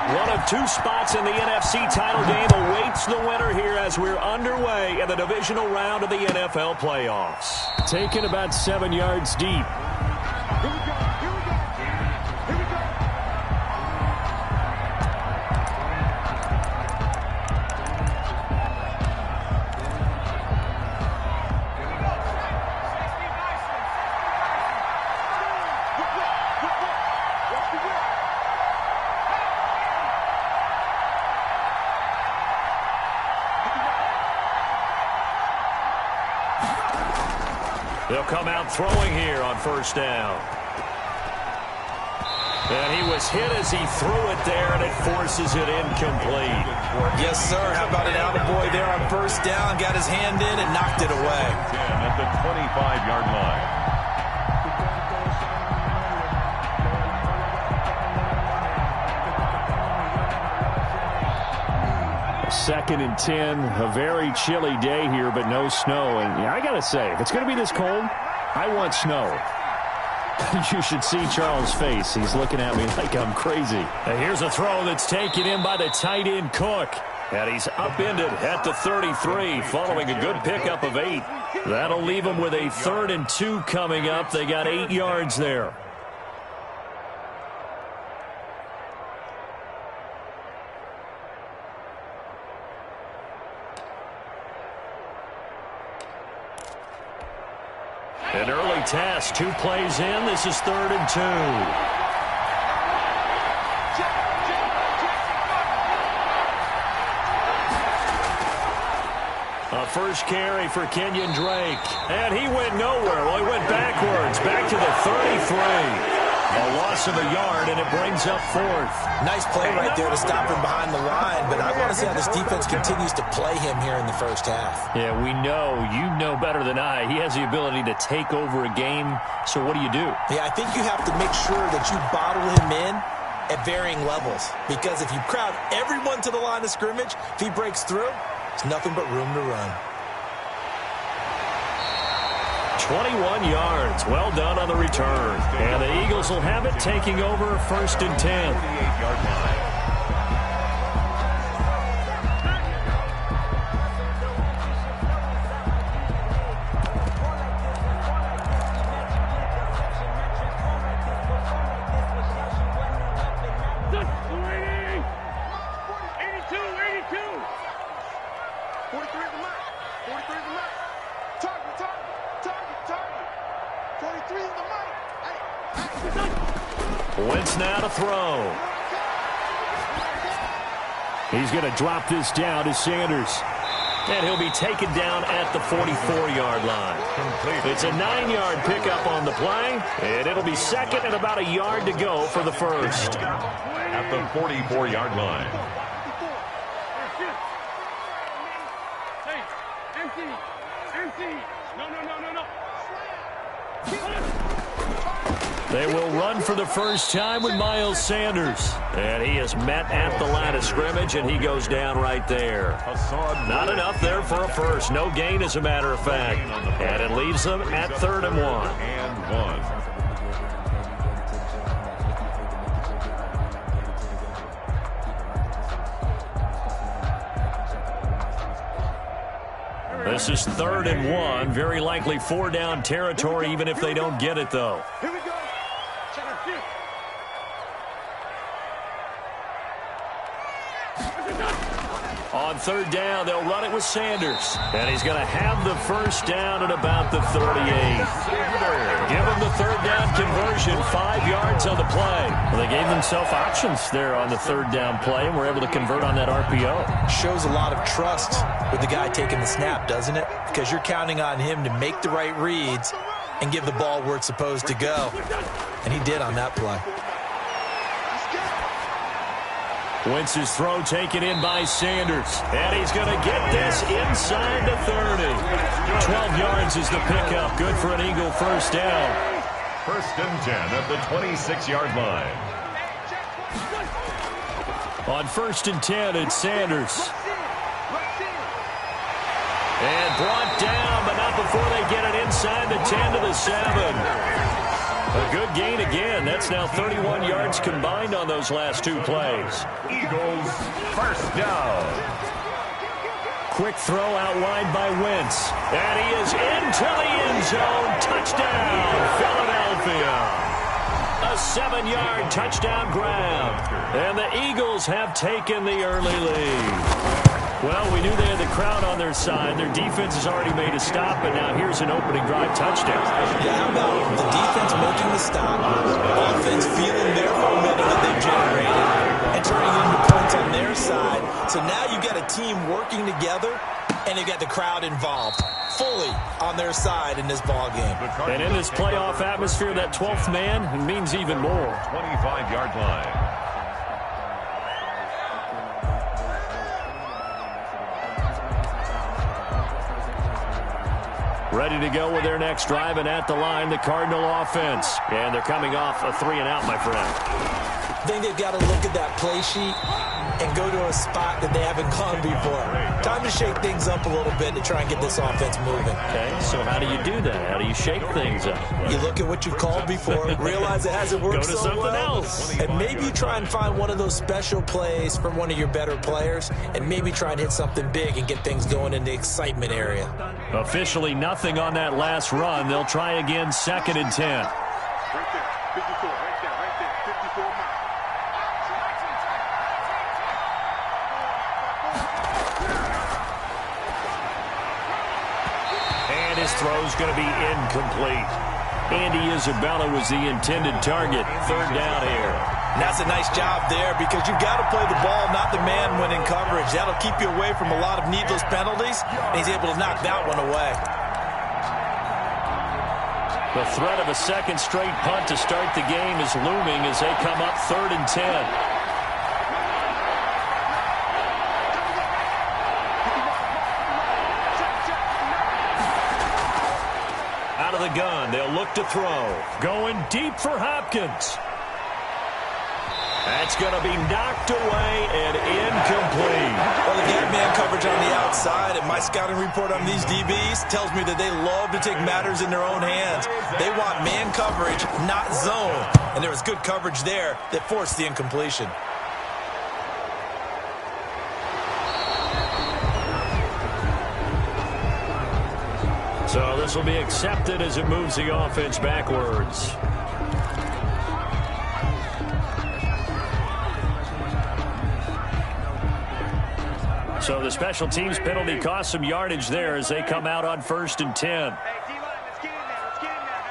One of two spots in the NFC title game awaits the winner here as we're underway in the divisional round of the NFL playoffs. Taken about 7 yards deep. They'll come out throwing here on first down. And he was hit as he threw it there, and it forces it incomplete. Yes, sir. How about an attaboy there on first down? Got his hand in and knocked it away. At the 25-yard line. Second and 10, a very chilly day here, but no snow. And I got to say, if it's going to be this cold, I want snow. You should see Charles' face. He's looking at me like I'm crazy. And here's a throw that's taken in by the tight end Cook. And he's upended at the 33 following a good pickup of 8. That'll leave him with a 3rd and 2 coming up. They got 8 yards there. An early test, 2 plays in. This is 3rd and 2. A first carry for Kenyon Drake. And he went nowhere. Well, he went backwards, back to the 33. A loss of a yard, and it brings up 4th. Nice play right there to stop him behind the line, but I want to see how this defense continues to play him here in the first half. Yeah, we know. You know better than I. He has the ability to take over a game, so what do you do? Yeah, I think you have to make sure that you bottle him in at varying levels, because if you crowd everyone to the line of scrimmage, if he breaks through, it's nothing but room to run. 21 yards. Well done on the return. And the Eagles will have it, taking over 1st and 10. 48-yard line. Wentz now to throw. He's going to drop this down to Sanders. And he'll be taken down at the 44-yard line. It's a 9-yard pickup on the play, and it'll be 2nd and about a yard to go for the first. At the 44-yard line. They will run for the first time with Miles Sanders. And he is met at the line of scrimmage, and he goes down right there. Not enough there for a first. No gain, as a matter of fact. And it leaves them at 3rd and 1. This is 3rd and 1. Very likely 4-down territory, even if they don't get it, though. Here we go. Check it. On 3rd down, they'll run it with Sanders. And he's going to have the first down at about the 38. Give him the 3rd down conversion, 5 yards on the play. Well, they gave themselves options there on the 3rd down play, and were able to convert on that RPO. Shows a lot of trust with the guy taking the snap, doesn't it? Because you're counting on him to make the right reads and give the ball where it's supposed to go. And he did on that play. Wentz's throw taken in by Sanders. And he's going to get this inside the 30. 12 yards is the pickup. Good for an Eagle first down. 1st and 10 at the 26-yard line. On 1st and 10, it's Sanders. And brought down, but not before they get it inside the 10 to the 7. A good gain again. That's now 31 yards combined on those last two plays. Eagles first down. Quick throw out wide by Wentz. And he is into the end zone. Touchdown, Philadelphia. A 7-yard touchdown grab. And the Eagles have taken the early lead. Well, we knew they had the crowd on their side. Their defense has already made a stop, and now here's an opening drive touchdown. Yeah, how about the defense making the stop, offense feeling their momentum that they've generated, and turning it into points on their side. So now you've got a team working together, and you've got the crowd involved fully on their side in this ball game. And in this playoff atmosphere, that 12th man means even more. 25-yard line. Ready to go with their next drive, and at the line, the Cardinal offense. And they're coming off a 3-and-out, my friend. I think they've got to look at that play sheet and go to a spot that they haven't gone before. Time to shake things up a little bit to try and get this offense moving. Okay, so how do you do that? How do you shake things up? You look at what you've called before, realize it hasn't worked Go to so something well, else. and maybe you try and find one of those special plays from one of your better players, and maybe try and hit something big and get things going in the excitement area. Officially nothing on that last run. They'll try again, 2nd and 10. Right there. 54. Right there. Right there. 54 miles. And his throw's going to be incomplete. Andy Isabella was the intended target. 3rd down here. And that's a nice job there because you've got to play the ball, not the man when in coverage. That'll keep you away from a lot of needless penalties, and he's able to knock that one away. The threat of a second straight punt to start the game is looming as they come up 3rd and 10. Out of the gun, they'll look to throw. Going deep for Hopkins. That's going to be knocked away and incomplete. Well, they've got man coverage on the outside, and my scouting report on these DBs tells me that they love to take matters in their own hands. They want man coverage, not zone. And there was good coverage there that forced the incompletion. So this will be accepted as it moves the offense backwards. So the special teams penalty cost some yardage there as they come out on 1st and 10. Hey, D-line, let's get in there. Let's get in there.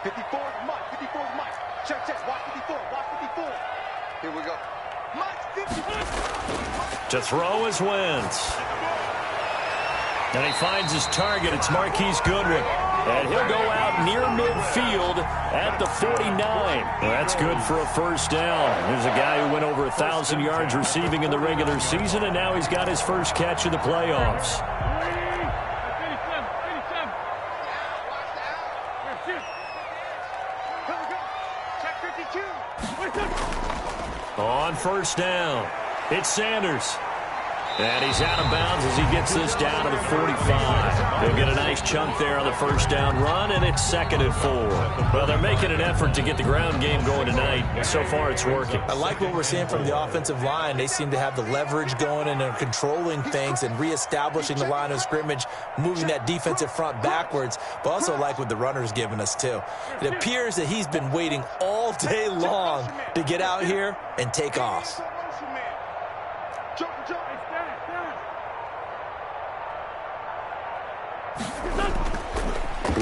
54 is Mike. 54 is Mike. Check. Watch 54. Watch 54. Here we go. Mike 54. To throw is Wentz. And he finds his target. It's Marquise Goodwin. And he'll go out near midfield at the 49. Well, that's good for a 1st down. There's a guy who went over 1,000 yards receiving in the regular season, and now he's got his first catch of the playoffs. On 1st down, it's Sanders. And he's out of bounds as he gets this down to the 45. He'll get a nice chunk there on the 1st down run, and it's 2nd and 4. Well, they're making an effort to get the ground game going tonight. So far, it's working. I like what we're seeing from the offensive line. They seem to have the leverage going and are controlling things and reestablishing the line of scrimmage, moving that defensive front backwards, but also like what the runner's giving us, too. It appears that he's been waiting all day long to get out here and take off. Jump.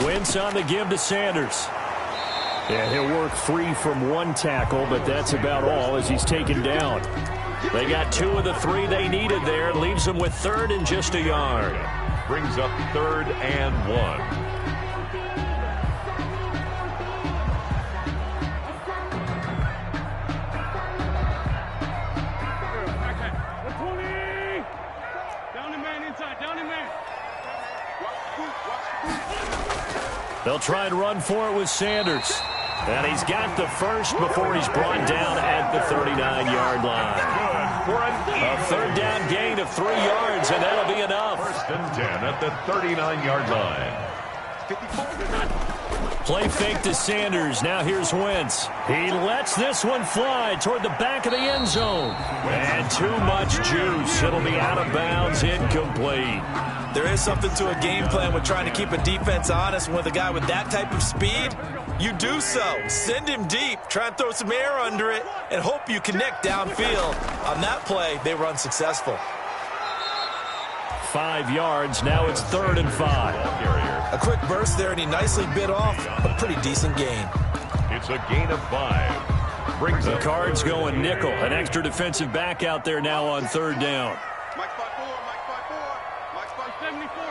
Wentz on the give to Sanders. And he'll work free from one tackle, but that's about all as he's taken down. They got 2 of the 3 they needed there. Leaves them with 3rd and just a yard. Brings up 3rd and 1. They'll try and run for it with Sanders. And he's got the first before he's brought down at the 39-yard line. A 3rd down gain of 3 yards, and that'll be enough. 1st and 10 at the 39-yard line. 54. Play fake to Sanders. Now here's Wentz. He lets this one fly toward the back of the end zone. And too much juice. It'll be out of bounds, incomplete. There is something to a game plan with trying to keep a defense honest. With a guy with that type of speed, you do so. Send him deep. Try and throw some air under it and hope you connect downfield. On that play, they were unsuccessful. 5 yards. Now it's 3rd and 5. A quick burst there, and he nicely bit off a pretty decent gain. It's a gain of 5. Brings the Cards going nickel. An extra defensive back out there now on 3rd down. Mike 5-4, Mike 5-4, Mike 74.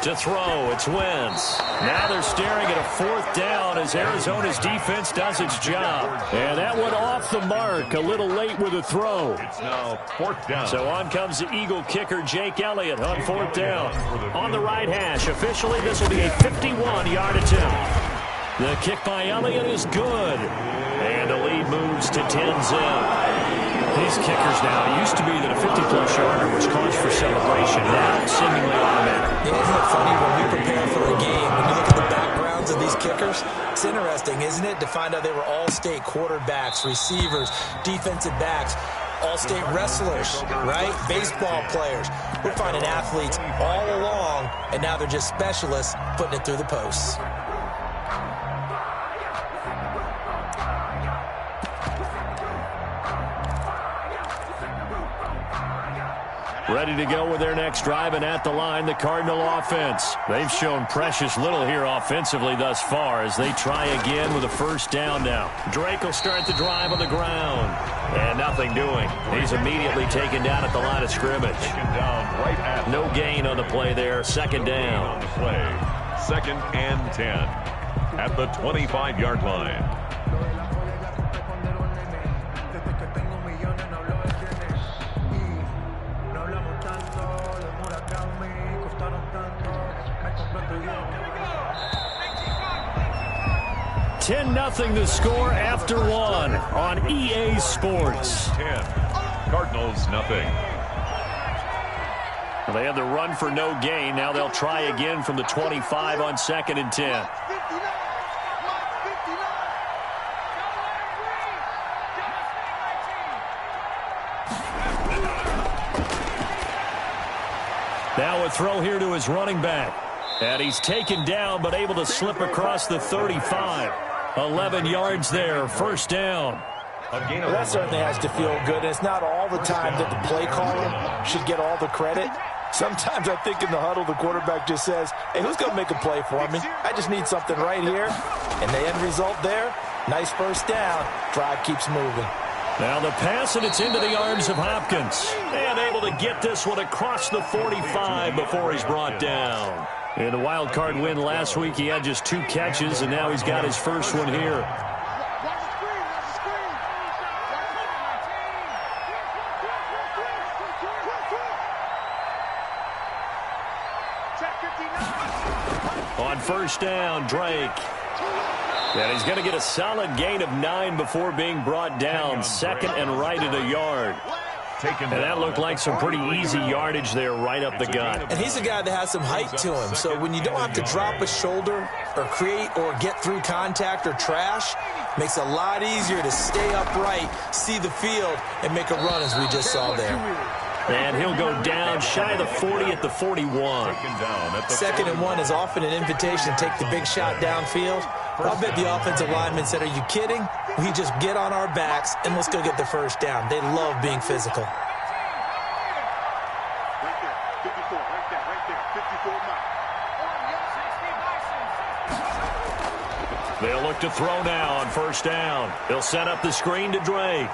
To throw, it's Wentz. Now they're staring at a 4th down as Arizona's defense does its job. And that one off the mark, a little late with a throw. It's now 4th down. So on comes the Eagle kicker, Jake Elliott, on 4th down. On the right hash, officially this will be a 51-yard attempt. The kick by Elliott is good. And the lead moves to 10-zip. These kickers now, it used to be that a 50-plus yarder was cause for celebration. Now it's seemingly automatic. Isn't it funny when we prepare for a game, when you look at the backgrounds of these kickers, it's interesting, isn't it, to find out they were all-state quarterbacks, receivers, defensive backs, all-state wrestlers, right? Baseball players. We're finding athletes all along, and now they're just specialists putting it through the posts. Ready to go with their next drive, and at the line, the Cardinal offense. They've shown precious little here offensively thus far as they try again with a 1st down now. Drake will start the drive on the ground. And nothing doing. He's immediately taken down at the line of scrimmage. No gain on the play there. 2nd down. On the play. 2nd and 10 at the 25-yard line. Nothing the score after 1 on EA Sports. 10. Cardinals nothing. Well, they had the run for no gain. Now they'll try again from the 25 on 2nd and 10. Now a throw here to his running back. And he's taken down but able to slip across the 35. 11 yards there, 1st down. Well, that certainly has to feel good. It's not all the time that the play caller should get all the credit. Sometimes I think in the huddle, the quarterback just says, hey, who's going to make a play for me? I just need something right here. And the end result there, nice 1st down. Drive keeps moving. Now the pass, and it's into the arms of Hopkins. And able to get this one across the 45 before he's brought down. In the wild card win last week, he had just 2 catches, and now he's got his 1st one here. On 1st down, Drake. And he's going to get a solid gain of 9 before being brought down. 2nd and right at a yard. And that looked like some pretty easy yardage there right up the gut. And he's a guy that has some height to him. So when you don't have to drop a shoulder or create or get through contact or trash, makes it a lot easier to stay upright, see the field, and make a run as we just saw there. And he'll go down shy of the 40 at the 41. 2nd and 1 is often an invitation to take the big shot downfield. I'll bet the offensive lineman said, are you kidding? We just get on our backs and let's go get the 1st down. They love being physical. Right there, 54, right there, 54 Mike. They'll look to throw now on 1st down. They'll set up the screen to Drake.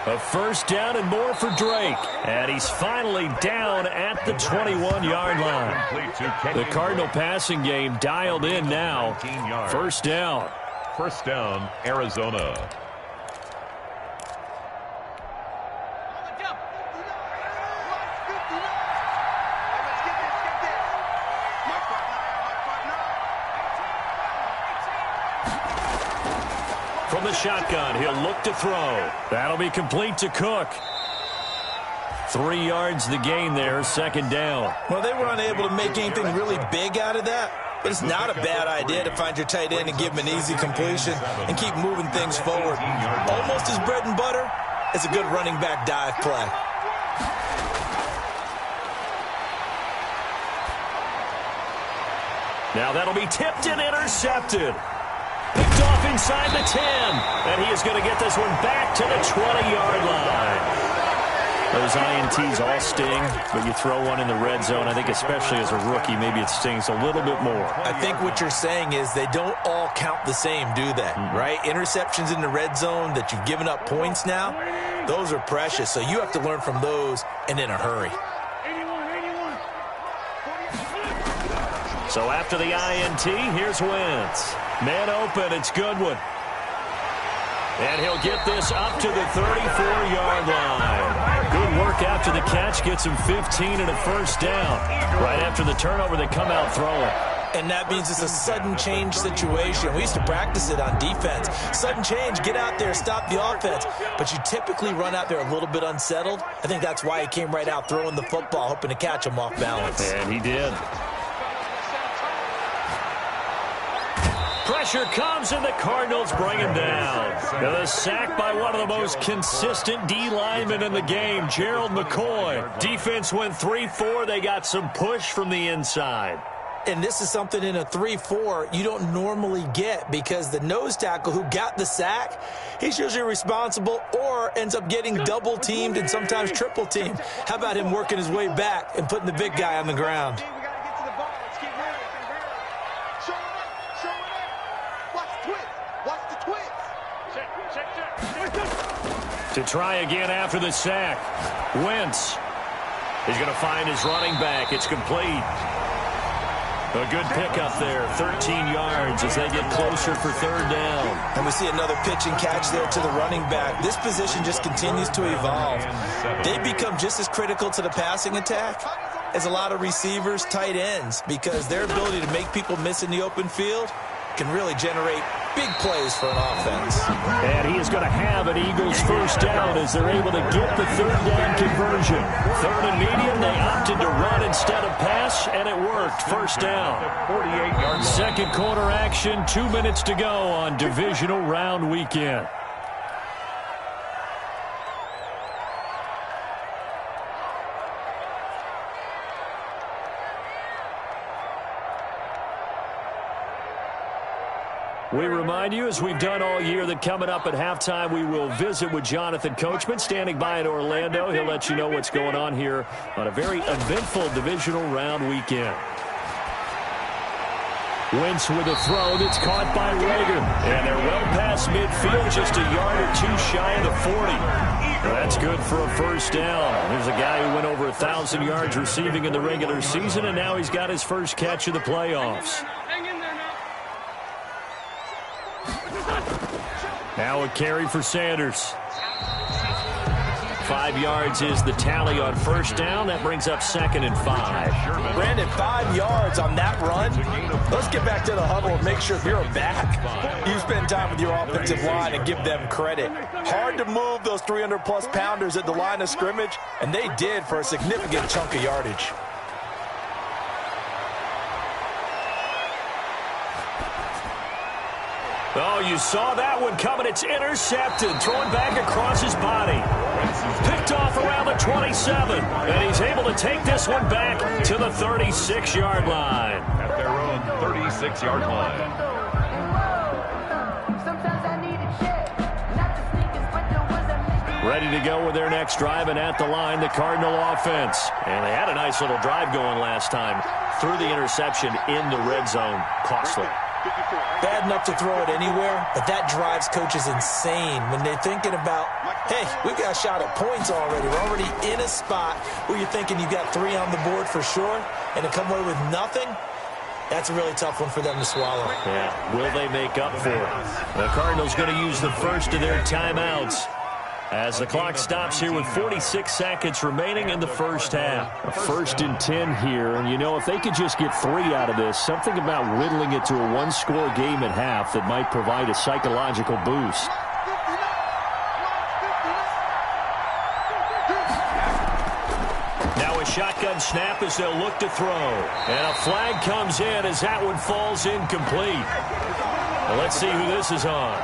A 1st down and more for Drake. And he's finally down at the 21-yard line. The Cardinal passing game dialed in now. 1st down. 1st down, Arizona. From the shotgun, he'll look to throw. That'll be complete to Cook. 3 yards the gain there, second down. Well, they were unable to make anything really big out of that, but it's not a bad idea to find your tight end and give him an easy completion and keep moving things forward. Almost as bread and butter as a good running back dive play. Now that'll be tipped and intercepted. Picked off inside the 10. And he is going to get this one back to the 20-yard line. Those INTs all sting, but you throw one in the red zone, I think especially as a rookie, maybe it stings a little bit more. I think what you're saying is they don't all count the same, do they? Right? Interceptions in the red zone that you've given up points now, those are precious. So you have to learn from those and in a hurry. So after the INT, here's Wentz. Man open, it's Goodwin. And he'll get this up to the 34-yard line. Good work after the catch, gets him 15 and a first down. Right after the turnover, they come out throwing. And that means it's a sudden change situation. We used to practice it on defense. Sudden change, get out there, stop the offense. But you typically run out there a little bit unsettled. I think that's why he came right out throwing the football, hoping to catch him off balance. And he did. Pressure comes, and the Cardinals bring him down. And a sack by one of the most consistent D linemen in the game, Gerald McCoy. Defense went 3-4. They got some push from the inside. And this is something in a 3-4 you don't normally get because the nose tackle who got the sack, he's usually responsible or ends up getting double-teamed and sometimes triple-teamed. How about him working his way back and putting the big guy on the ground? To try again after the sack. Wentz. He's going to find his running back. It's complete. A good pickup there. 13 yards as they get closer for third down. And we see another pitch and catch there to the running back. This position just continues to evolve. They become just as critical to the passing attack as a lot of receivers, tight ends, because their ability to make people miss in the open field can really generate big plays for an offense. And he is going to have an Eagles first down as they're able to get the third down conversion. Third and medium, they opted to run instead of pass, and it worked. First down. 48-yard second quarter action, 2 minutes to go on divisional round weekend. We remind you, as we've done all year, that coming up at halftime, we will visit with Jonathan Coachman, standing by in Orlando. He'll let you know what's going on here on a very eventful divisional round weekend. Wentz with a throw that's caught by Reagan. And they're well past midfield, just a yard or two shy of the 40. That's good for a first down. There's a guy who went over 1,000 yards receiving in the regular season, and now he's got his first catch of the playoffs. Now a carry for Sanders. 5 yards is the tally on first down. That brings up 2nd and 5. Brandon, 5 yards on that run. Let's get back to the huddle and make sure if you're a back, you spend time with your offensive line and give them credit. Hard to move those 300-plus pounders at the line of scrimmage, and they did for a significant chunk of yardage. Oh, you saw that one coming. It's intercepted. Thrown back across his body. Picked off around the 27. And he's able to take this one back to the 36-yard line. At their own 36-yard line. Ready to go with their next drive, and at the line, the Cardinal offense. And they had a nice little drive going last time. Threw the interception in the red zone. Costly. Bad enough to throw it anywhere, but that drives coaches insane when they're thinking about, hey, we've got a shot at points already. We're already in a spot where you're thinking you've got 3 on the board for sure, and to come away with nothing, that's a really tough one for them to swallow. Yeah, will they make up for it? The Cardinals going to use the first of their timeouts as the clock stops here with 46 seconds remaining in the first half. A 1st and 10 here, and you know, if they could just get 3 out of this, something about whittling it to a one-score game at half that might provide a psychological boost. Now a shotgun snap as they'll look to throw. And a flag comes in as that one falls incomplete. Well, let's see who this is on.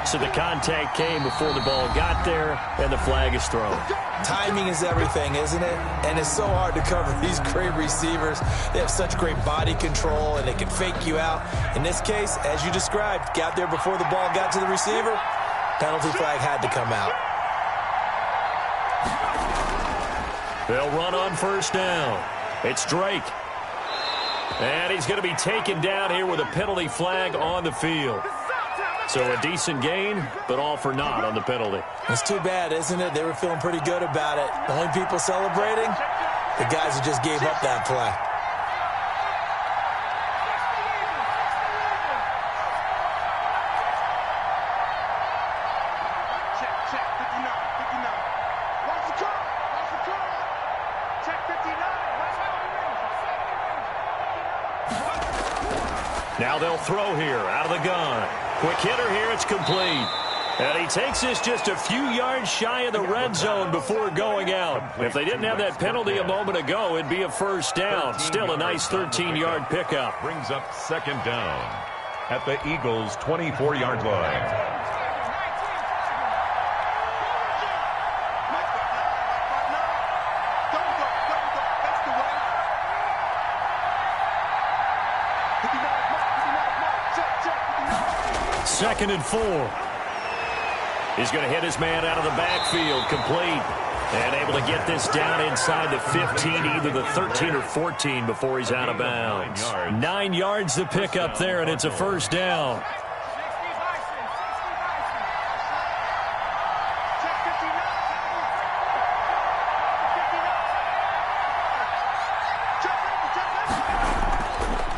So the contact came before the ball got there, and the flag is thrown. Timing is everything, isn't it? And it's so hard to cover these great receivers. They have such great body control, and they can fake you out. In this case, as you described, got there before the ball got to the receiver. Penalty flag had to come out. They'll run on first down. It's Drake. And he's going to be taken down here with a penalty flag on the field. So a decent gain, but all for naught on the penalty. It's too bad, isn't it? They were feeling pretty good about it. The only people celebrating, the guys who just gave up that play. Check, 59. Watch the call. Check 59. Now they'll throw here out of the gun. Quick hitter here, it's complete. And he takes this just a few yards shy of the red zone before going out. If they didn't have that penalty a moment ago, it'd be a first down. Still a nice 13-yard pickup. Brings up second down at the Eagles' 24-yard line. Second and 4. He's going to hit his man out of the backfield, complete. And able to get this down inside the 15, either the 13 or 14 before he's out of bounds. 9 yards to pick up there, and it's a first down.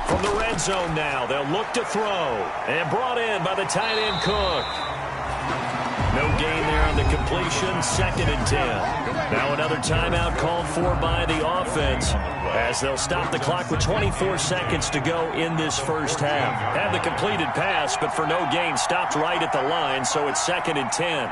From the red zone now, they'll look to throw. And brought in by the tight end Cook. No gain there on the completion, second and 10. Now another timeout called for by the offense as they'll stop the clock with 24 seconds to go in this first half. Had the completed pass, but for no gain, stopped right at the line, so it's second and 10.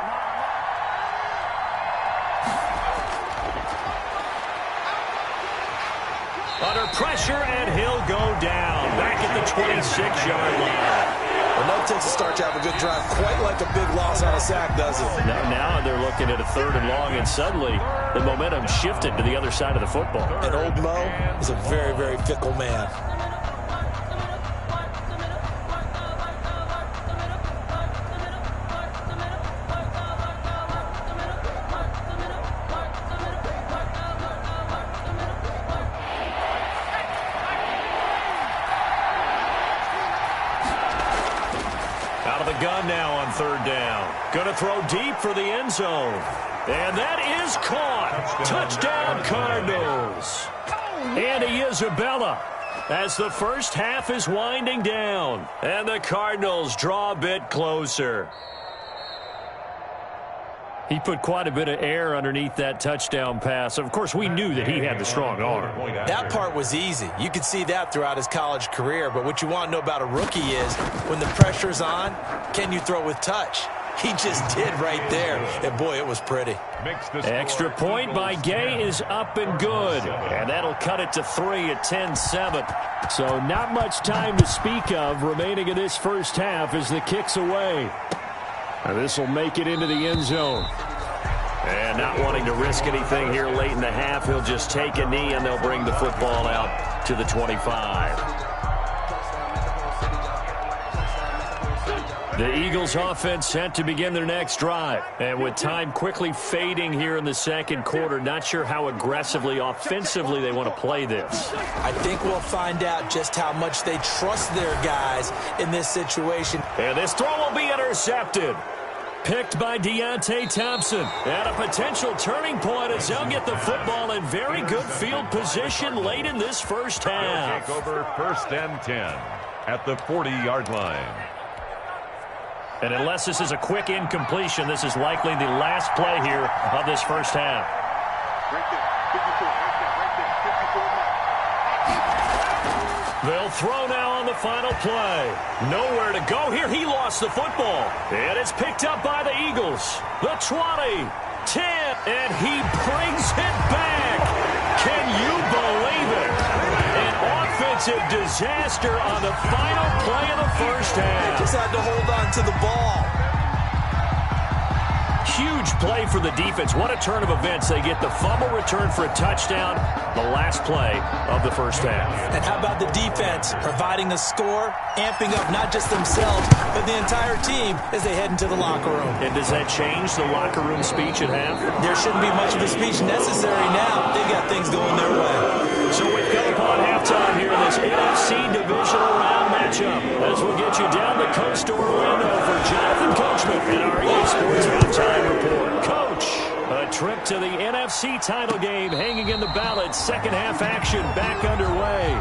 Under pressure, and he'll go down. Back at the 26-yard line. Well, no takes a start to have a good drive, quite like a big loss on a sack, does it? Now they're looking at a third and long, and suddenly the momentum shifted to the other side of the football. And old Mo is a very, very fickle man. Gun now on third down. Going to throw deep for the end zone. And that is caught. Touchdown Cardinals. Andy Isabella as the first half is winding down. And the Cardinals draw a bit closer. He put quite a bit of air underneath that touchdown pass. Of course, we knew that he had the strong arm. That part was easy. You could see that throughout his college career. But what you want to know about a rookie is when the pressure's on, can you throw with touch? He just did right there. And, boy, it was pretty. Extra point by Gay is up and good. And that'll cut it to 3 at 10-7. So not much time to speak of remaining in this first half as the kick's away. And this will make it into the end zone. And not wanting to risk anything here late in the half, he'll just take a knee, and they'll bring the football out to the 25. The Eagles offense set to begin their next drive. And with time quickly fading here in the second quarter, not sure how aggressively, offensively they want to play this. I think we'll find out just how much they trust their guys in this situation. And this throw will be intercepted. Picked by Deontay Thompson. And a potential turning point as they'll get the football in very good field position late in this first half. Take over first and 10 at the 40-yard line. And unless this is a quick incompletion, this is likely the last play here of this first half. Right there, 54, They'll throw now on the final play. Nowhere to go here. He lost the football. And it's picked up by the Eagles. The 20, 10, and he brings it back. Can defensive disaster on the final play of the first half. Just had to hold on to the ball. Huge play for the defense. What a turn of events. They get the fumble return for a touchdown, the last play of the first half. And how about the defense providing a score, amping up not just themselves, but the entire team as they head into the locker room. And does that change the locker room speech at half? There shouldn't be much of a speech necessary now. They got things going their way. So we've come upon halftime here in this NFC divisional round matchup as we'll get you down the coast to Orlando for Jonathan Coachman and our EA Sports Halftime Report. Coach, a trip to the NFC title game hanging in the balance. Second half action back underway.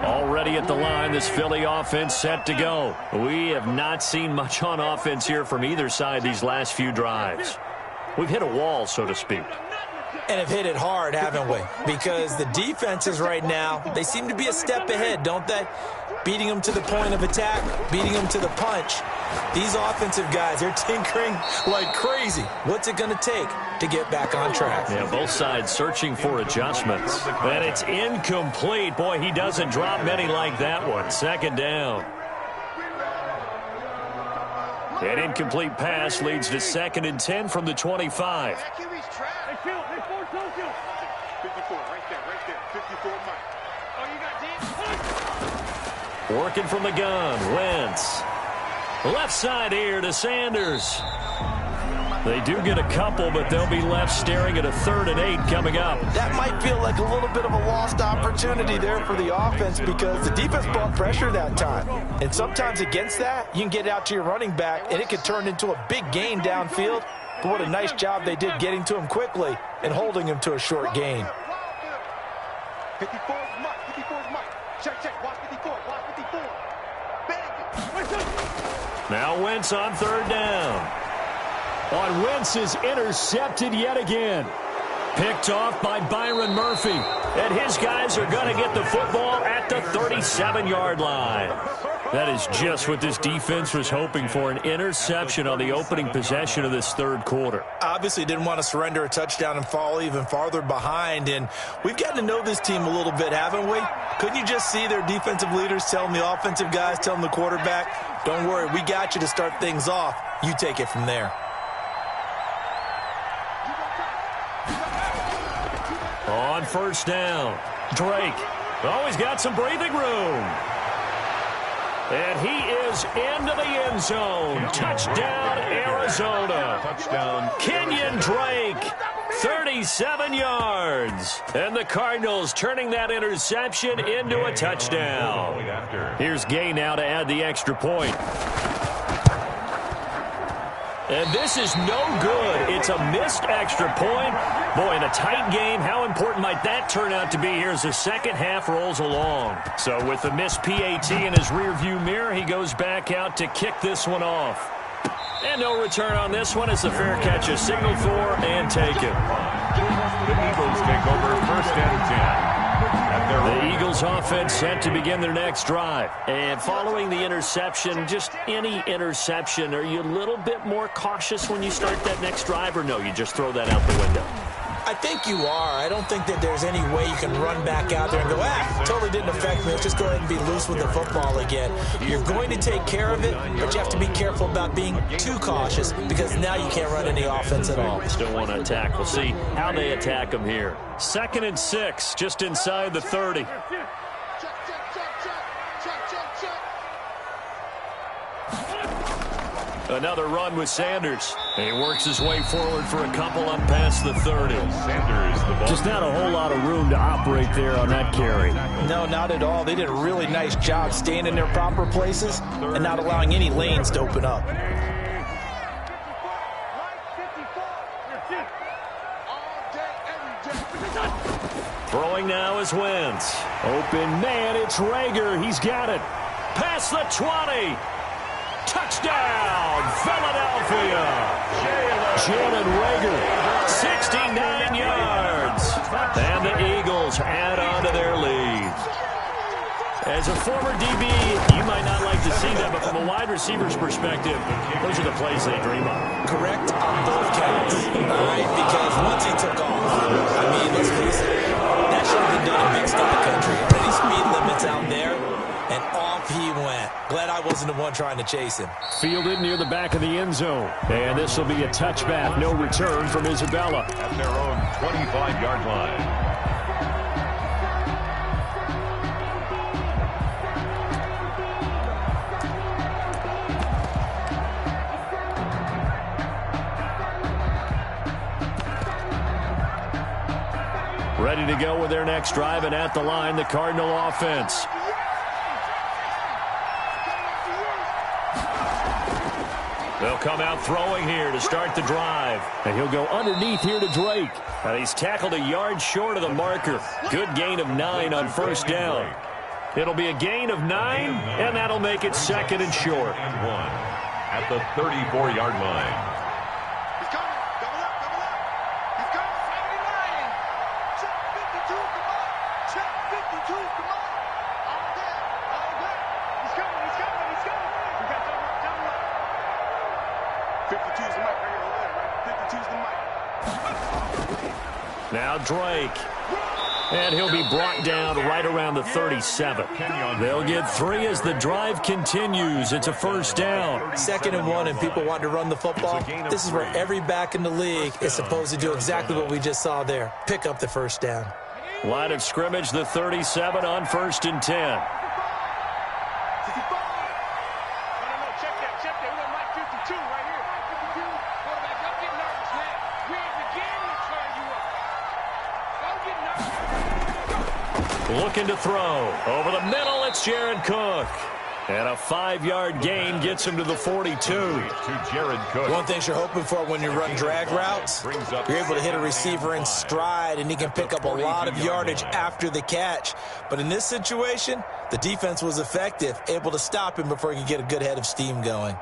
Already at the line, this Philly offense set to go. We have not seen much on offense here from either side these last few drives. We've hit a wall, so to speak. And have hit it hard, haven't we? Because the defenses right now, they seem to be a step ahead, don't they? Beating them to the point of attack, beating them to the punch. These offensive guys, they're tinkering like crazy. What's it going to take to get back on track? Yeah, both sides searching for adjustments. And it's incomplete. Boy, he doesn't drop many like that one. Second down. An incomplete pass leads to 2nd and 10 from the 25. 54, right there. 54, Mike. Oh, you got deep. Working from the gun, Wentz. Left side here to Sanders. They do get a couple, but they'll be left staring at a 3rd and 8 coming up. That might feel like a little bit of a lost opportunity there for the offense because the defense brought pressure that time. And sometimes against that, you can get out to your running back, and it could turn into a big gain downfield. But what a nice job they did getting to him quickly and holding him to a short gain. 54 is Mike. 54 is Mike. Check. Watch 54. Watch 54. Bang. Now Wentz on 3rd down. On Wentz is intercepted yet again. Picked off by Byron Murphy. And his guys are going to get the football at the 37-yard line. That is just what this defense was hoping for, an interception on the opening possession of this 3rd quarter. Obviously didn't want to surrender a touchdown and fall even farther behind. And we've gotten to know this team a little bit, haven't we? Couldn't you just see their defensive leaders telling the offensive guys, telling the quarterback, don't worry, we got you to start things off. You take it from there. On 1st down, Drake. Oh, he's got some breathing room. And he is into the end zone. Touchdown, Arizona. Touchdown. Kenyon Drake, 37 yards. And the Cardinals turning that interception into a touchdown. Here's Gay now to add the extra point. And this is no good. It's a missed extra point. Boy, in a tight game, how important might that turn out to be here as the second half rolls along? So with the missed PAT in his rearview mirror, he goes back out to kick this one off. And no return on this one as the fair catch is signaled for and taken. The Eagles take over 1st and 10. The Eagles offense set to begin their next drive. And following the interception, just any interception, are you a little bit more cautious when you start that next drive, or no, you just throw that out the window? I think you are. I don't think that there's any way you can run back out there and go, totally didn't affect me. Let's just go ahead and be loose with the football again. You're going to take care of it, but you have to be careful about being too cautious because now you can't run any offense at all. Still want to attack. We'll see how they attack them here. 2nd and 6, just inside the 30. Another run with Sanders. And he works his way forward for a couple up past the 30. Sanders, the ball. Just not a whole lot of room to operate there on that carry. No, not at all. They did a really nice job staying in their proper places and not allowing any lanes to open up. Throwing now is Wentz. Open man, it's Rager. He's got it. Past the 20. Touchdown, Philadelphia. Jalen Rager, 69 yards. And the Eagles add on to their lead. As a former DB, you might not like to see that, but from a wide receiver's perspective, those are the plays they dream of. Correct on both counts, all right? Because once he took off, I mean, let's face it, that should have been done in big sky country. Any speed limits out there, and off he went. Glad I wasn't the one trying to chase him. Fielded near the back of the end zone. And this will be a touchback, no return from Isabella. At their own 25-yard line. Ready to go with their next drive, and at the line, the Cardinal offense. They'll come out throwing here to start the drive. And he'll go underneath here to Drake. And he's tackled a yard short of the marker. Good gain of 9 on first down. It'll be a gain of 9, and that'll make it second and short. And 1 at the 34-yard line. Now Drake. And he'll be brought down right around the 37. They'll get 3 as the drive continues. It's a first down. 2nd and 1, and people want to run the football. This is where every back in the league is supposed to do exactly what we just saw there. Pick up the first down. Line of scrimmage, the 37 on 1st and 10. Looking to throw. Over the middle, it's Jared Cook. And a 5-yard gain gets him to the 42. To Jared Cook. One thing you're hoping for when you run drag routes, you're able to hit a receiver in stride, and he can pick up a lot of yardage after the catch. But in this situation, the defense was effective, able to stop him before he could get a good head of steam going.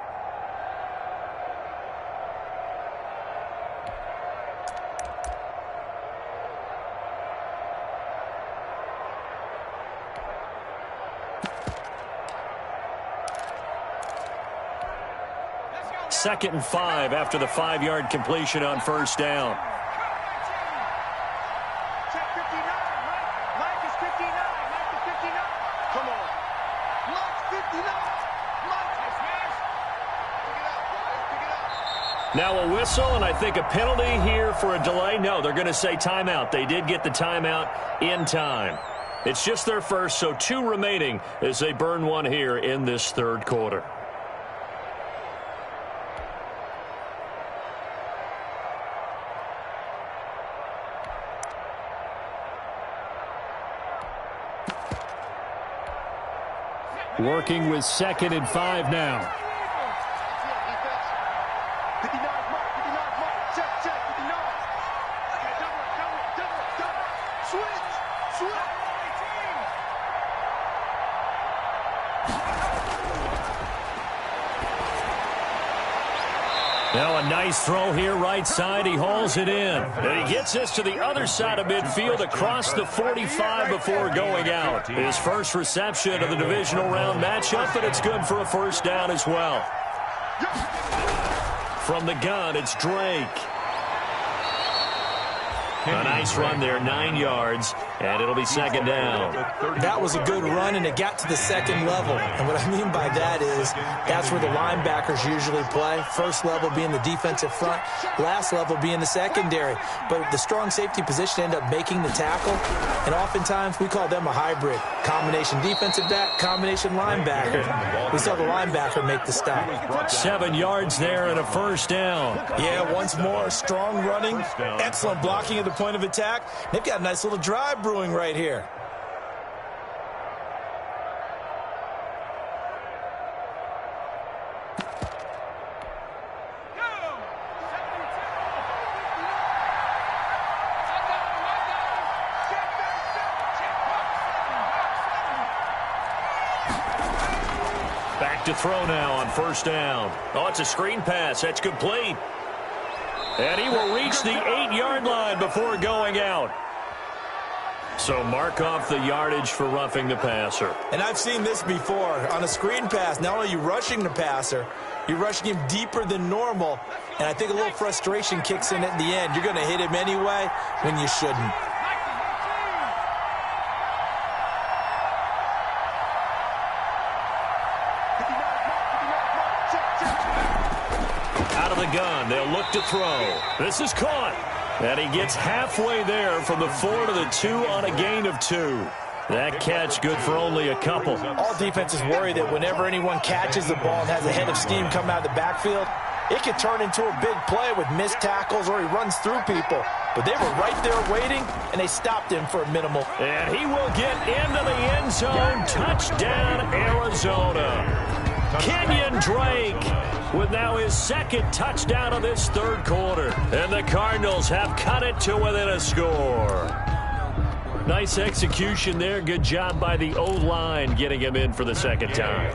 Second and 5 after the 5-yard completion on first down. Now a whistle, and I think a penalty here for a delay. No, they're going to say timeout. They did get the timeout in time. It's just their first, so 2 remaining as they burn 1 here in this 3rd quarter. Working with 2nd and 5 now. Now a nice throw here right side. He hauls it in. And he gets this to the other side of midfield across the 45 before going out. His first reception of the divisional round matchup, but it's good for a first down as well. From the gun, it's Drake. A nice run there, 9 yards, and it'll be 2nd down. That was a good run, and it got to the 2nd level. And what I mean by that is that's where the linebackers usually play. First level being the defensive front, last level being the secondary. But the strong safety position ended up making the tackle, and oftentimes we call them a hybrid. Combination defensive back, combination linebacker. We saw the linebacker make the stop. 7 yards there and a first down. Yeah, once more, strong running, excellent blocking at the point of attack. They've got a nice little drive brewing right here. Back to throw now on first down. Oh, it's a screen pass. That's complete. And he will reach the 8-yard line before going out. So mark off the yardage for roughing the passer. And I've seen this before. On a screen pass, not only are you rushing the passer, you're rushing him deeper than normal. And I think a little frustration kicks in at the end. You're going to hit him anyway when you shouldn't. Out of the gun, they'll look to throw. This is caught. And he gets halfway there from the 4 to the 2 on a gain of 2. That catch good for only a couple. All defenses worry that whenever anyone catches the ball and has a head of steam come out of the backfield, it could turn into a big play with missed tackles or he runs through people. But they were right there waiting, and they stopped him for a minimal. And he will get into the end zone. Touchdown, Arizona. Kenyon Drake with now his second touchdown of this third quarter. And the Cardinals have cut it to within a score. Nice execution there. Good job by the O-line getting him in for the second time.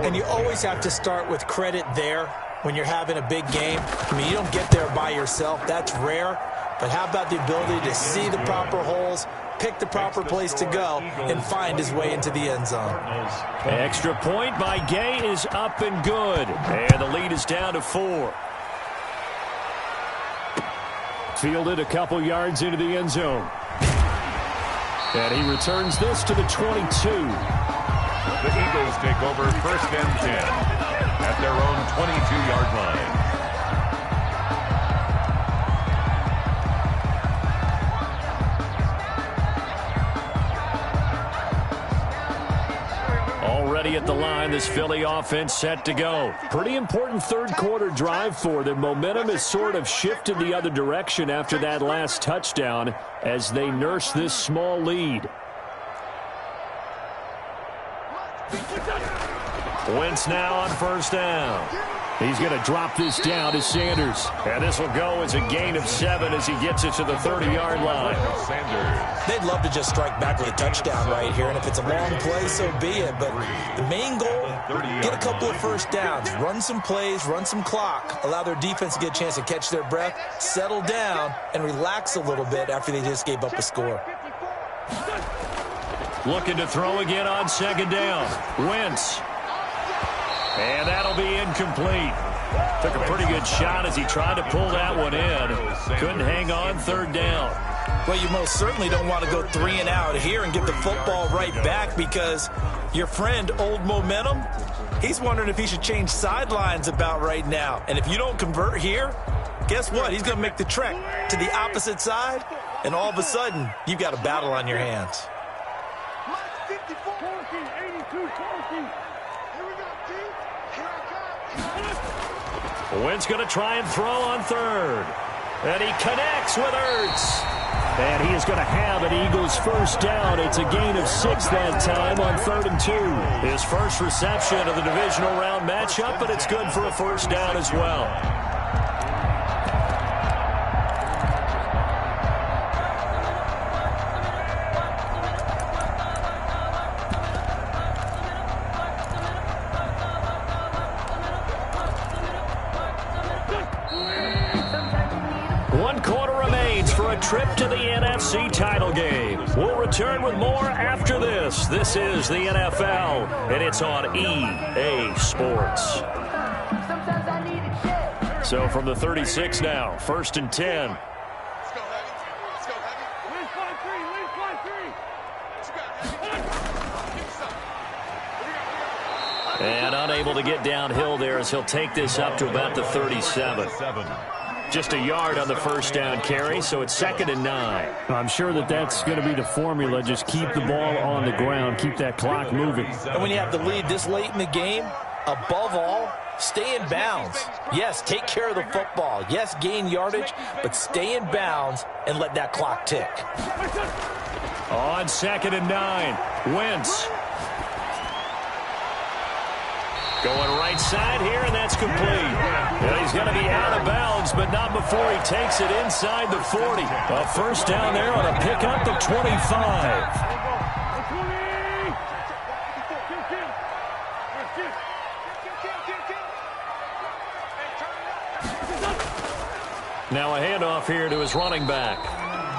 And you always have to start with credit there when you're having a big game. I mean, you don't get there by yourself. That's rare. But how about the ability to see the proper holes, pick the proper place to go, and find his way into the end zone? Extra point by Gay is up and good. And the lead is down to 4. Fielded a couple yards into the end zone. And he returns this to the 22. The Eagles take over 1st and 10 at their own 22-yard line. Already at the line, this Philly offense set to go. Pretty important third quarter drive for them. Momentum has sort of shifted the other direction after that last touchdown as they nurse this small lead. Wentz now on 1st down. He's going to drop this down to Sanders. And this will go as a gain of 7 as he gets it to the 30-yard line. They'd love to just strike back with a touchdown right here, and if it's a long play, so be it. But the main goal, get a couple of first downs, run some plays, run some clock, allow their defense to get a chance to catch their breath, settle down, and relax a little bit after they just gave up a score. Looking to throw again on 2nd down. Wentz. And that'll be incomplete. Took a pretty good shot as he tried to pull that one in. Couldn't hang on 3rd down. Well, you most certainly don't want to go 3 and out here and get the football right back because your friend, Old Momentum, he's wondering if he should change sidelines about right now. And if you don't convert here, guess what? He's going to make the trek to the opposite side, and all of a sudden, you've got a battle on your hands. Wentz going to try and throw on 3rd. And he connects with Ertz. And he is going to have an Eagles 1st down. It's a gain of 6 that time on 3rd and 2. His first reception of the divisional round matchup, but it's good for a 1st down as well. Trip to the NFC title game. We'll return with more after this. This is the NFL, and it's on EA Sports. So from the 36 now, 1st and 10. And unable to get downhill there as he'll take this up to about the 37. Just a yard on the 1st down carry, so it's 2nd and 9. I'm sure that's going to be the formula. Just keep the ball on the ground. Keep that clock moving. And when you have the lead this late in the game, above all, stay in bounds. Yes, take care of the football. Yes, gain yardage, but stay in bounds and let that clock tick. On 2nd and 9, Wentz. Going right side here, and that's complete. And he's going to be out of bounds, but not before he takes it inside the 40. A 1st down there on a pickup of 25. Now a handoff here to his running back.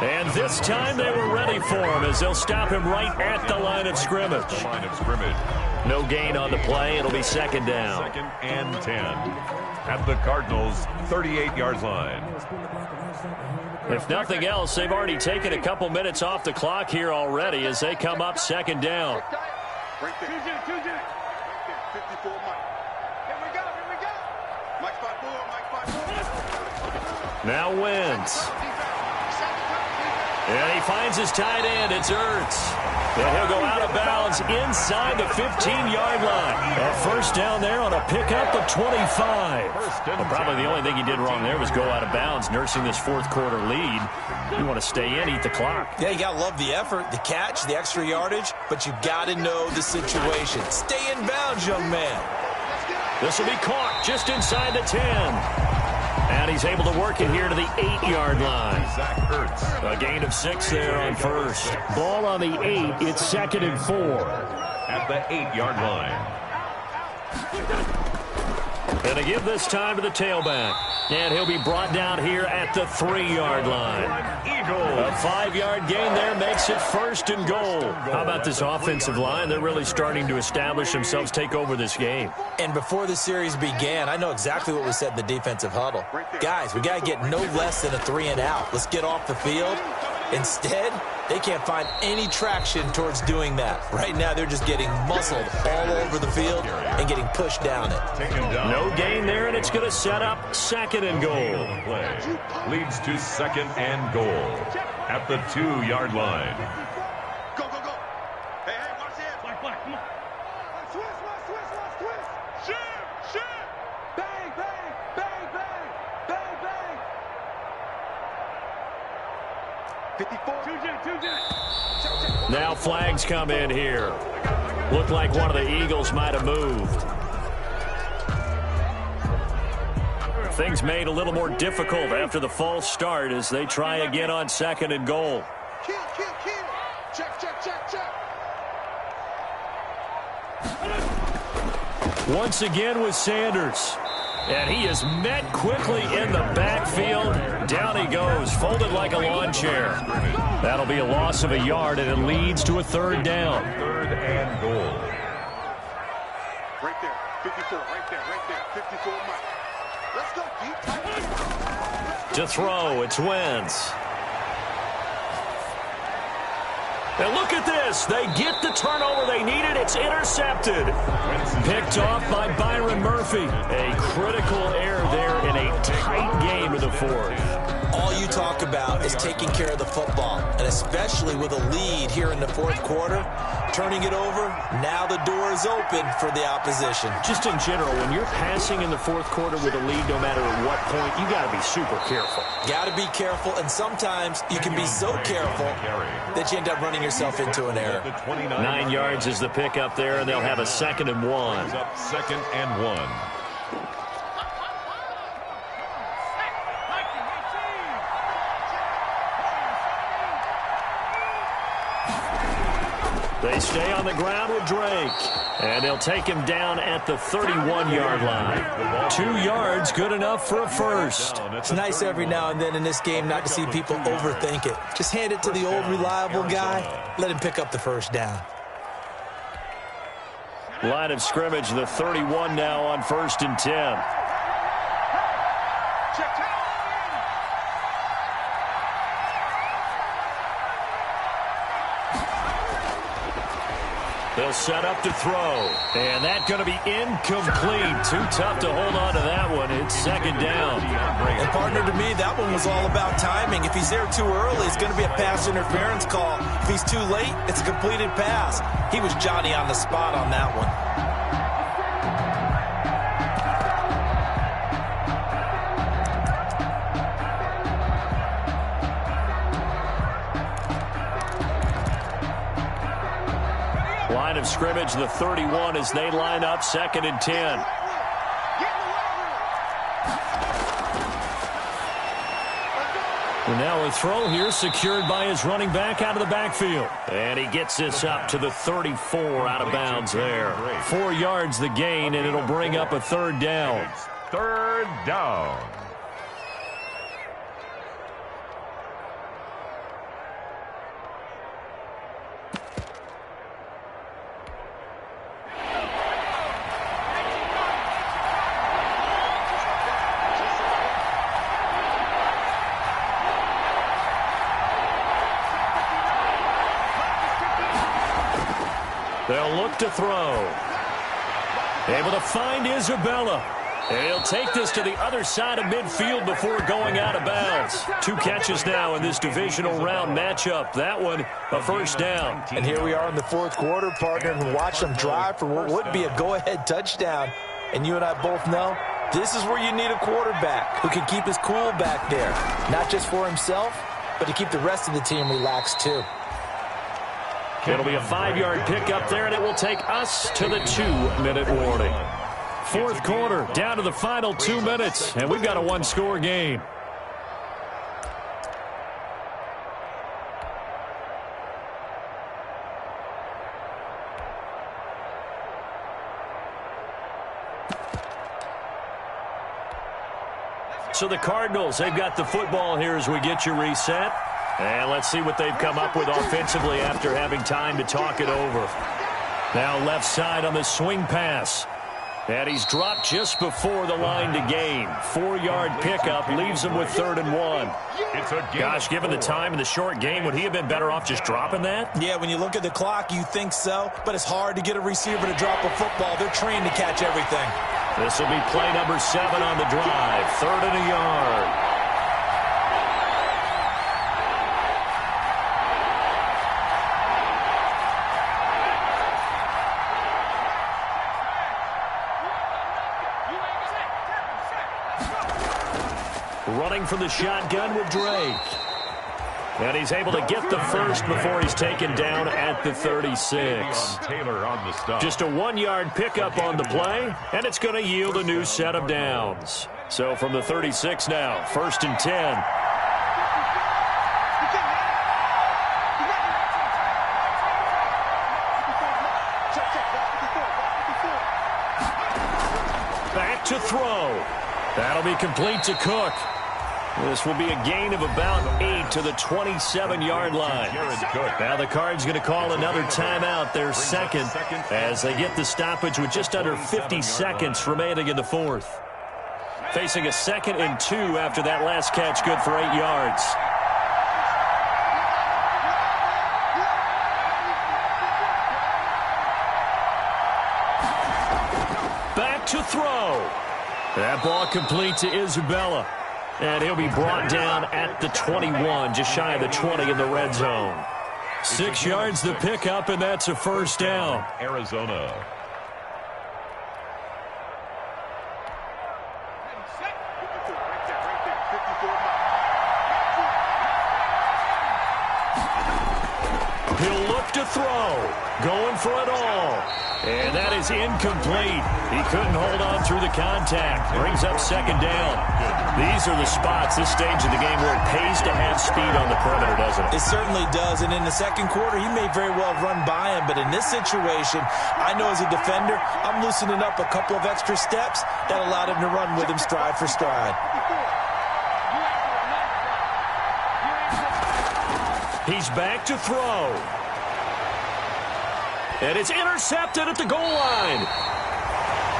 And this time they were ready for him as they'll stop him right at the line of scrimmage. No gain on the play. It'll be second down. 2nd and 10 at the Cardinals' 38-yard line. If nothing else, they've already taken a couple minutes off the clock here already as they come up second down. Right there. 54 Mike. Here we go. Mike 5-4. Now Wentz. And he finds his tight end. It's Ertz. And he'll go out of bounds inside the 15-yard line. A first down there on a pickup of 25. Well, probably the only thing he did wrong there was go out of bounds, nursing this fourth-quarter lead. You want to stay in, eat the clock. Yeah, you got to love the effort, the catch, the extra yardage, but you got to know the situation. Stay in bounds, young man. This will be caught just inside the 10. And he's able to work it here to the 8-yard line. A gain of 6 there on first. Ball on the 8. It's 2nd and 4. At the 8-yard line. And to give this time to the tailback. And he'll be brought down here at the 3-yard line. A 5-yard gain there makes it 1st and goal. How about this offensive line? They're really starting to establish themselves, take over this game. And before the series began, I know exactly what we said in the defensive huddle. Guys, we got to get no less than a 3-and-out. Let's get off the field. Instead, they can't find any traction towards doing that. Right now, they're just getting muscled all over the field and getting pushed down it. No gain there, and it's going to set up 2nd and goal. Leads to 2nd and goal at the 2-yard line. Go. Hey, watch this. Black, come on. Swiss. Shit. Bang. 54. Now flags come in here. Looked like one of the Eagles might have moved. Things made a little more difficult after the false start as they try again on 2nd and goal. Kill. Check. Once again with Sanders. And he is met quickly in the backfield. Down he goes, folded like a lawn chair. That'll be a loss of a yard, and it leads to a 3rd down. 3rd and goal. Right there. 54. Right there. 54 Mike. Let's go deep. To throw, it's Wentz. And look at this. They get the turnover they needed. It's intercepted. Picked off by Byron Murphy. A critical error there in a tight game of the 4th. All you talk about is taking care of the football, and especially with a lead here in the 4th quarter, turning it over, now the door is open for the opposition. Just in general, when you're passing in the 4th quarter with a lead, no matter at what point, you got to be super careful. Got to be careful, and sometimes you can be so careful that you end up running yourself into an error. 9 yards is the pickup there, and they'll have a 2nd and 1. 2nd and 1. They stay on the ground with Drake. And they'll take him down at the 31-yard line. 2 yards, good enough for a first. It's nice every now and then in this game not to see people overthink it. Just hand it to the old reliable guy. Let him pick up the first down. Line of scrimmage, the 31 now on 1st and 10. They'll set up to throw. And that's going to be incomplete. Too tough to hold on to that one. It's 2nd down. And partner, to me, that one was all about timing. If he's there too early, it's going to be a pass interference call. If he's too late, it's a completed pass. He was Johnny on the spot on that one. Line of scrimmage, the 31 as they line up 2nd and 10. And now a throw here secured by his running back out of the backfield. And he gets this up to the 34 out of bounds there. 4 yards the gain, and it'll bring up a 3rd down. 3rd down. They'll look to throw. Able to find Isabella. And he'll take this to the other side of midfield before going out of bounds. 2 catches now in this divisional round matchup. That one, a first down. And here we are in the 4th quarter, partner, and watch them drive for what would be a go-ahead touchdown. And you and I both know this is where you need a quarterback who can keep his cool back there. Not just for himself, but to keep the rest of the team relaxed too. It'll be a 5-yard pickup there, and it will take us to the 2-minute warning. 4th quarter, down to the final 2 minutes, and we've got a 1-score game. So the Cardinals, they've got the football here as we get you reset. And let's see what they've come up with offensively after having time to talk it over. Now left side on the swing pass. And he's dropped just before the line to gain. 4-yard pickup leaves him with 3rd and 1. Gosh, given the time in the short game, would he have been better off just dropping that? Yeah, when you look at the clock, you think so. But it's hard to get a receiver to drop a football. They're trained to catch everything. This will be play number 7 on the drive. 3rd and a yard. Running from the shotgun with Drake. And he's able to get the first before he's taken down at the 36. Taylor on the stop. Just a 1-yard pickup on the play, and it's going to yield a new set of downs. So from the 36 now, 1st and 10. Back to throw. That'll be complete to Cook. This will be a gain of about 8 to the 27-yard line. Now the Cards going to call another timeout, their 2nd, as they get the stoppage with just under 50 seconds remaining in the 4th. Facing a 2nd and 2 after that last catch, good for 8 yards. Back to throw. That ball complete to Isabella. And he'll be brought down at the 21, just shy of the 20 in the red zone. 6 yards the pickup, and that's a first down. Arizona. He'll look to throw. Going for it all. And that is incomplete. He couldn't hold on through the contact. Brings up 2nd down. These are the spots, this stage of the game, where it pays to have speed on the perimeter, doesn't it? It certainly does. And in the 2nd quarter, he may very well run by him. But in this situation, I know as a defender, I'm loosening up a couple of extra steps that allowed him to run with him stride for stride. He's back to throw. And it's intercepted at the goal line.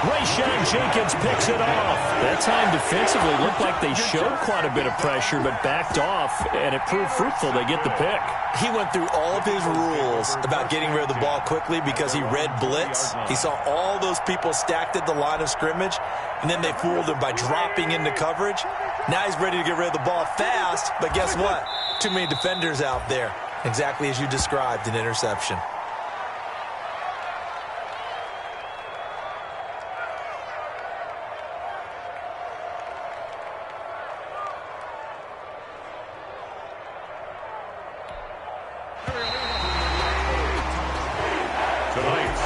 Rayshawn Jenkins picks it off. That time defensively looked like they showed quite a bit of pressure, but backed off, and it proved fruitful. They get the pick. He went through all of his rules about getting rid of the ball quickly because he read blitz. He saw all those people stacked at the line of scrimmage, and then they fooled him by dropping into coverage. Now he's ready to get rid of the ball fast, but guess what? Too many defenders out there. Exactly as you described, an interception.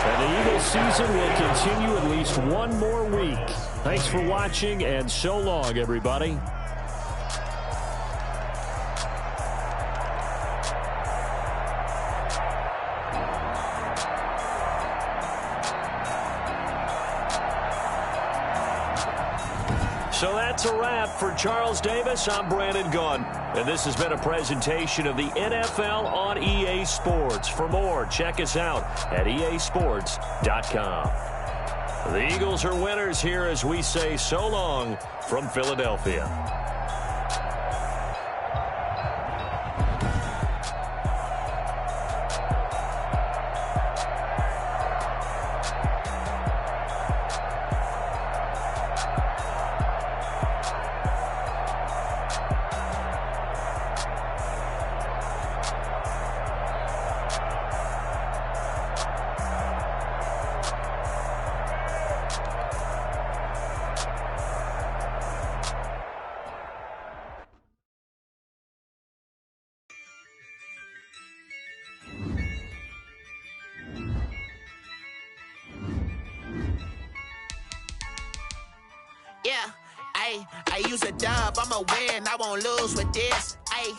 And the Eagles season will continue at least one more week. Thanks for watching, and so long, everybody. So that's a wrap for Charles Davis. I'm Brandon Gunn. And this has been a presentation of the NFL on EA Sports. For more, check us out at easports.com. The Eagles are winners here as we say so long from Philadelphia. Yeah, I use a dub, I'ma win, I won't lose with this. Ay,